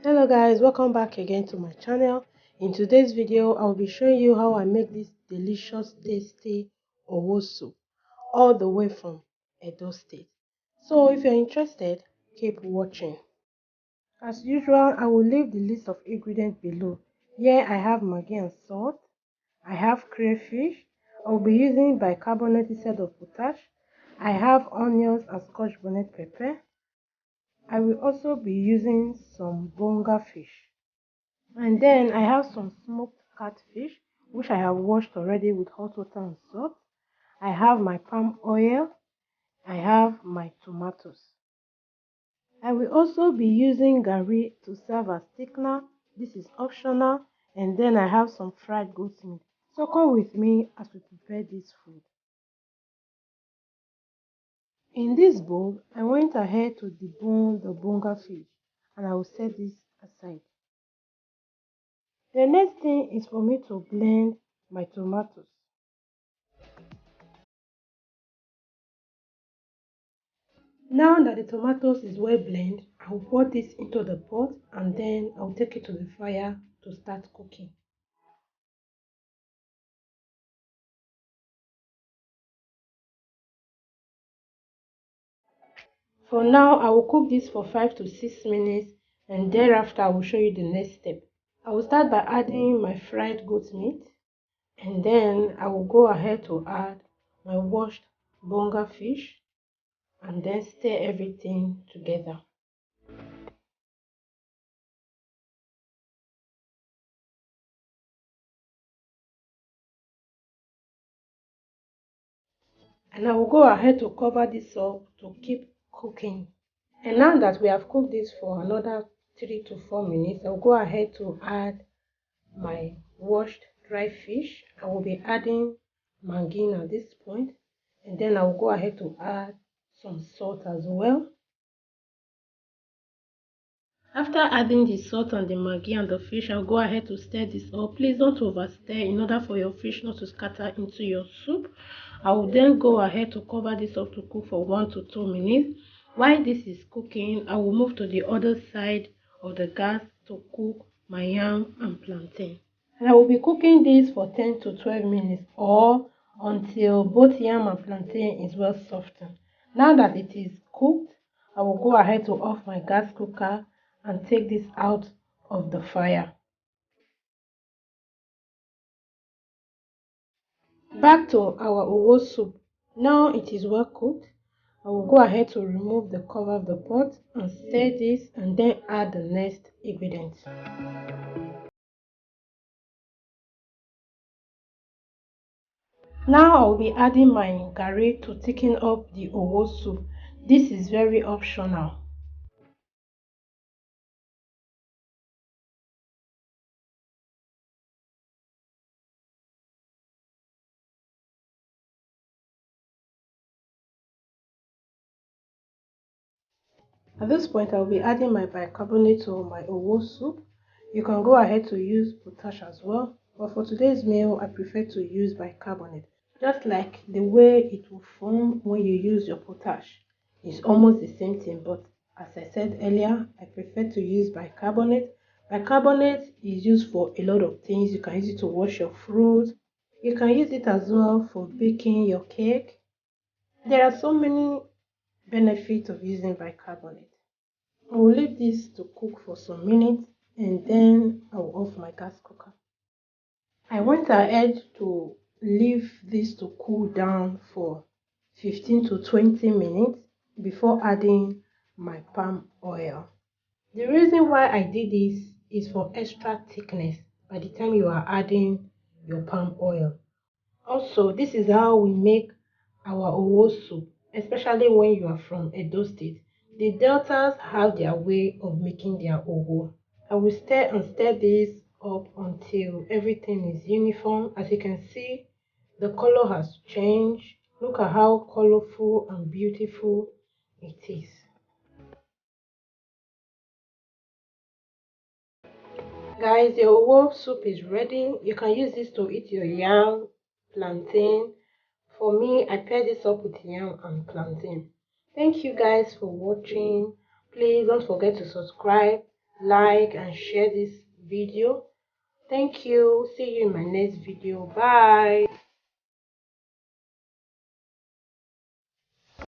Hello guys, welcome back again to my channel. In today's video I'll be showing you how I make this delicious tasty owo soup all the way from Edo State. So if you're interested, keep watching. As usual, I will leave the list of ingredients below. Here I have maggi and salt. I have crayfish. I'll be using bicarbonate instead of potash. I have onions and scotch bonnet pepper. I will also be using some bonga fish. And then I have some smoked catfish, which I have washed already with hot water and salt. I have my palm oil. I have my tomatoes. I will also be using garri to serve as thickener. This is optional. And then I have some fried goat meat. So come with me as we prepare this food. In this bowl, I went ahead to debone the bonga fish, and I will set this aside. The next thing is for me to blend my tomatoes. Now that the tomatoes is well blended, I'll pour this into the pot and then I'll take it to the fire to start cooking. For now, I will cook this for 5 to 6 minutes and thereafter I will show you the next step. I will start by adding my fried goat meat and then I will go ahead to add my washed bonga fish and then stir everything together. And I will go ahead to cover this up to keep cooking. And now that we have cooked this for another 3 to 4 minutes, I'll go ahead to add my washed dry fish. I will be adding maggi at this point, and then I'll go ahead to add some salt as well. After adding the salt and the maggi and the fish, I'll go ahead to stir this up. Please don't overstir in order for your fish not to scatter into your soup. I will then go ahead to cover this up to cook for 1 to 2 minutes. While this is cooking, I will move to the other side of the gas to cook my yam and plantain. And I will be cooking this for 10 to 12 minutes or until both yam and plantain is well softened. Now that it is cooked, I will go ahead to off my gas cooker and take this out of the fire. Back to our owo soup. Now it is well cooked. I will go ahead to remove the cover of the pot and stir this and then add the next ingredients. Now I will be adding my garri to thicken up the owo soup. This is very optional. At this point, I will be adding my bicarbonate to my owo soup. You can go ahead to use potash as well, but for today's meal, I prefer to use bicarbonate. Just like the way it will form when you use your potash. It's almost the same thing, but as I said earlier, I prefer to use bicarbonate. Bicarbonate is used for a lot of things. You can use it to wash your fruit. You can use it as well for baking your cake. There are so many benefits of using bicarbonate. I will leave this to cook for some minutes and then I will off my gas cooker. I went ahead to leave this to cool down for 15 to 20 minutes before adding my palm oil. The reason why I did this is for extra thickness by the time you are adding your palm oil. Also, this is how we make our owo soup, especially when you are from Edo State. The Deltas have their way of making their owo. I will stir and stir this up until everything is uniform. As you can see, the color has changed. Look at how colorful and beautiful it is. Guys, your owo soup is ready. You can use this to eat your yam, plantain. For me, I pair this up with yam and plantain. Thank you guys for watching. Please don't forget to subscribe like and share this video. Thank you. See you in my next video. Bye.